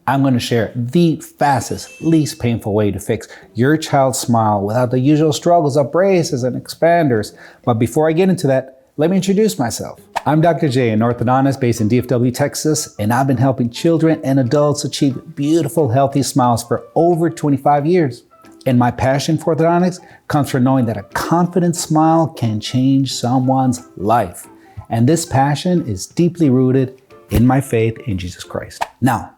I'm going to share the fastest, least painful way to fix your child's smile without the usual struggles of braces and expanders. But before I get into that, let me introduce myself. I'm Dr. J, an orthodontist based in DFW, Texas, and I've been helping children and adults achieve beautiful, healthy smiles for over 25 years. And my passion for orthodontics comes from knowing that a confident smile can change someone's life. And this passion is deeply rooted in my faith in Jesus Christ. Now,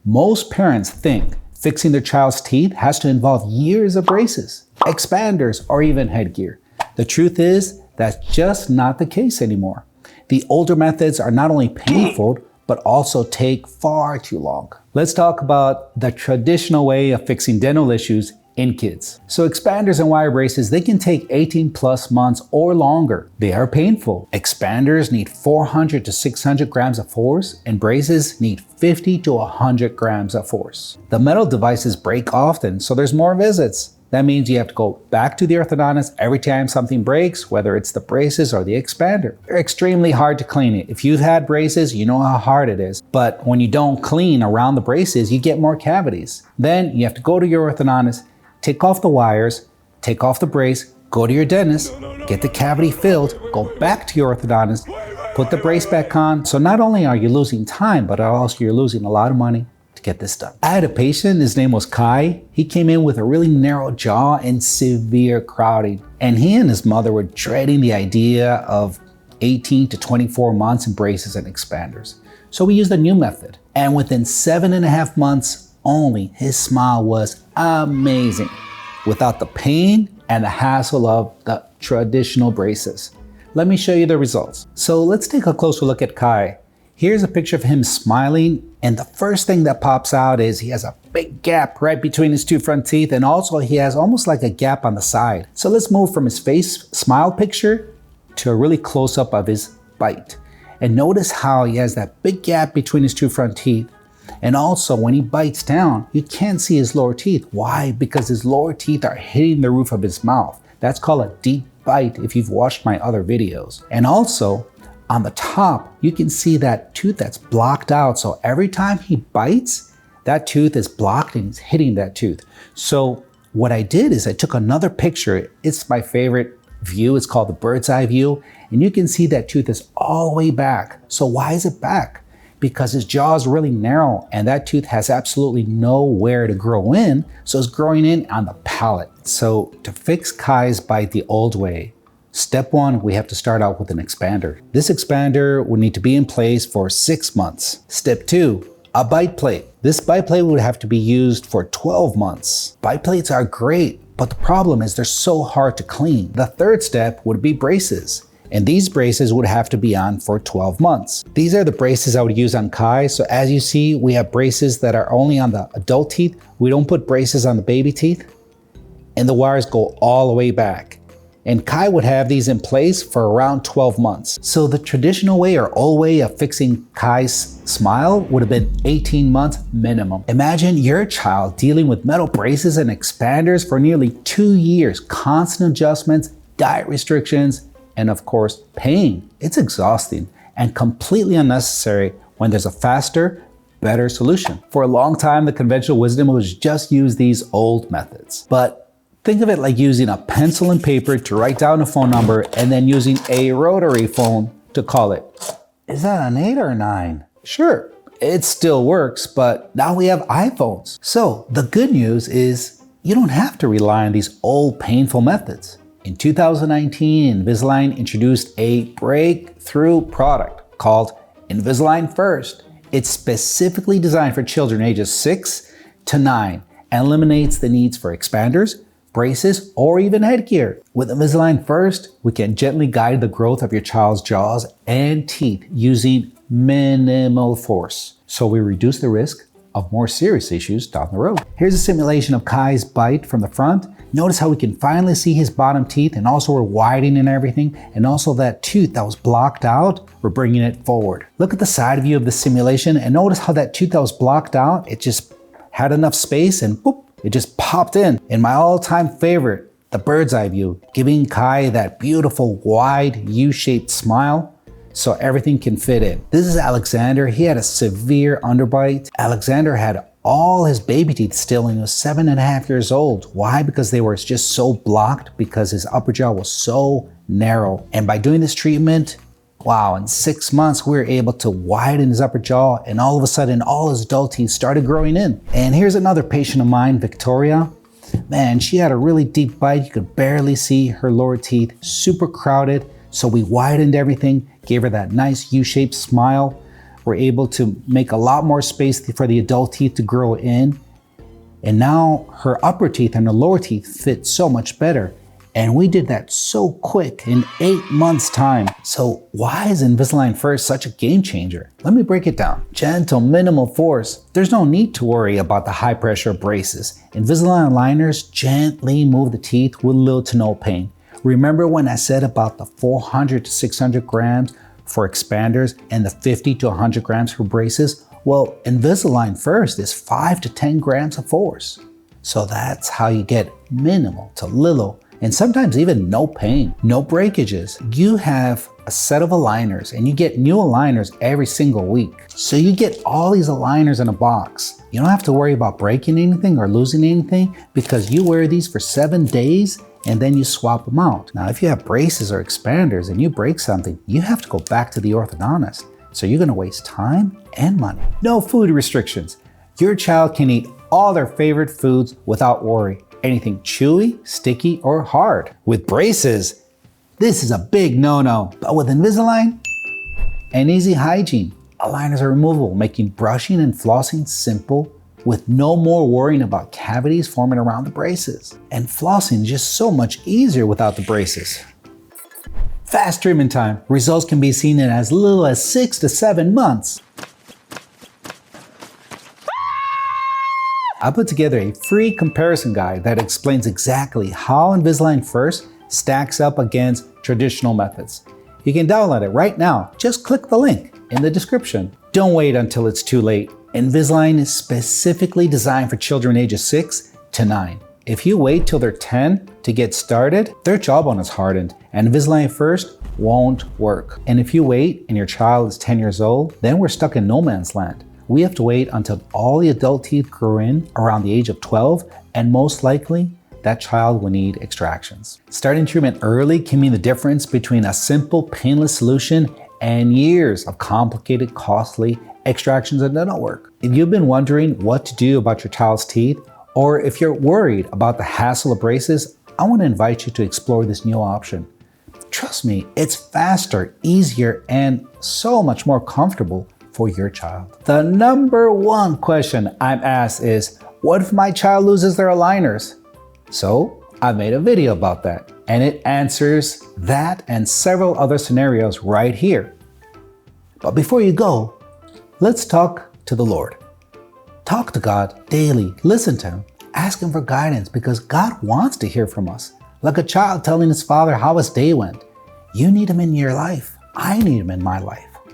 most parents think fixing their child's teeth has to involve years of braces, expanders, or even headgear. The truth is, that's just not the case anymore. The older methods are not only painful, but also take far too long. Let's talk about the traditional way of fixing dental issues in kids. So expanders and wire braces, they can take 18 plus months or longer. They are painful. Expanders need 400 to 600 grams of force, and braces need 50 to 100 grams of force. The metal devices break often, so there's more visits. That means you have to go back to the orthodontist every time something breaks, whether it's the braces or the expander. They're extremely hard to clean it. If you've had braces, you know how hard it is. But when you don't clean around the braces, you get more cavities. Then you have to go to your orthodontist, take off the wires, take off the brace, go to your dentist, get the cavity filled, go back to your orthodontist, put the brace back on. So not only are you losing time, but also you're losing a lot of money to get this done. I had a patient, his name was Kai. He came in with a really narrow jaw and severe crowding. And he and his mother were dreading the idea of 18 to 24 months in braces and expanders. So we used a new method. And within 7.5 months only, his smile was amazing, without the pain and the hassle of the traditional braces. Let me show you the results. So let's take a closer look at Kai. Here's a picture of him smiling, and the first thing that pops out is he has a big gap right between his two front teeth, and also he has almost like a gap on the side. So let's move from his face smile picture to a really close up of his bite. And notice how he has that big gap between his two front teeth. And also when he bites down, you can't see his lower teeth. Why? Because his lower teeth are hitting the roof of his mouth. That's called a deep bite if you've watched my other videos. And also on the top, you can see that tooth that's blocked out. So every time he bites, that tooth is blocked and he's hitting that tooth. So what I did is I took another picture. It's my favorite view. It's called the bird's eye view. And you can see that tooth is all the way back. So why is it back? Because his jaw is really narrow and that tooth has absolutely nowhere to grow in, so it's growing in on the palate. So to fix Kai's bite the old way, step one, we have to start out with an expander. This expander would need to be in place for 6 months. Step two, a bite plate. This bite plate would have to be used for 12 months. Bite plates are great, but the problem is they're so hard to clean. The third step would be braces. And these braces would have to be on for 12 months. These are the braces I would use on Kai. So as you see, we have braces that are only on the adult teeth. We don't put braces on the baby teeth. And the wires go all the way back. And Kai would have these in place for around 12 months. So the traditional way or old way of fixing Kai's smile would have been 18 months minimum. Imagine your child dealing with metal braces and expanders for nearly 2 years, constant adjustments, diet restrictions, and of course, pain. It's exhausting and completely unnecessary when there's a faster, better solution. For a long time, the conventional wisdom was just use these old methods. But think of it like using a pencil and paper to write down a phone number and then using a rotary phone to call it. Is that an 8 or a 9? Sure, it still works, but now we have iPhones. So the good news is you don't have to rely on these old painful methods. In 2019, Invisalign introduced a breakthrough product called Invisalign First. It's specifically designed for children ages 6 to 9 and eliminates the needs for expanders, braces, or even headgear. With Invisalign First, we can gently guide the growth of your child's jaws and teeth using minimal force. So we reduce the risk of more serious issues down the road. Here's a simulation of Kai's bite from the front. Notice how we can finally see his bottom teeth, and also we're widening everything, and also that tooth that was blocked out, we're bringing it forward. Look at the side view of the simulation and notice how that tooth that was blocked out, it just had enough space and boop, it just popped in. And my all-time favorite, the bird's eye view, giving Kai that beautiful wide U-shaped smile. so everything can fit in. This is Alexander. He had a severe underbite. Alexander had all his baby teeth still when he was 7.5 years old. Why? Because they were just so blocked because his upper jaw was so narrow. And by doing this treatment, wow, in 6 months, we were able to widen his upper jaw, and all of a sudden, all his adult teeth started growing in. And here's another patient of mine, Victoria. Man, she had a really deep bite. You could barely see her lower teeth, super crowded. So we widened everything, gave her that nice U-shaped smile. We're able to make a lot more space for the adult teeth to grow in. And now her upper teeth and her lower teeth fit so much better. And we did that so quick in 8 months' time. So why is Invisalign First such a game changer? Let me break it down. Gentle, minimal force. There's no need to worry about the high pressure braces. Invisalign aligners gently move the teeth with little to no pain. Remember when I said about the 400 to 600 grams for expanders and the 50 to 100 grams for braces? Well, Invisalign First is 5 to 10 grams of force. So that's how you get minimal to little, and sometimes even no pain, no breakages. You have a set of aligners and you get new aligners every single week. So you get all these aligners in a box. You don't have to worry about breaking anything or losing anything because you wear these for 7 days and then you swap them out. Now, if you have braces or expanders and you break something, you have to go back to the orthodontist. So you're gonna waste time and money. No food restrictions. Your child can eat all their favorite foods without worry. Anything chewy, sticky, or hard. With braces, this is a big no-no. But with Invisalign, and easy hygiene. Aligners are removable, making brushing and flossing simple with no more worrying about cavities forming around the braces. And flossing is just so much easier without the braces. Fast treatment time. Results can be seen in as little as 6 to 7 months. I put together a free comparison guide that explains exactly how Invisalign First stacks up against traditional methods. You can download it right now. Just click the link in the description. Don't wait until it's too late. Invisalign is specifically designed for children ages 6 to 9. If you wait till they're 10 to get started, their jawbone is hardened and Invisalign First won't work. And if you wait and your child is 10 years old, then we're stuck in no man's land. We have to wait until all the adult teeth grow in around the age of 12, and most likely, that child will need extractions. Starting treatment early can mean the difference between a simple, painless solution and years of complicated, costly extractions that don't work. If you've been wondering what to do about your child's teeth, or if you're worried about the hassle of braces, I want to invite you to explore this new option. Trust me, it's faster, easier, and so much more comfortable for your child. The number one question I'm asked is, what if my child loses their aligners? So I made a video about that, and it answers that and several other scenarios right here. But before you go, let's talk to the Lord. Talk to God daily, listen to Him, ask Him for guidance because God wants to hear from us. Like a child telling his father how his day went. You need Him in your life. I need Him in my life.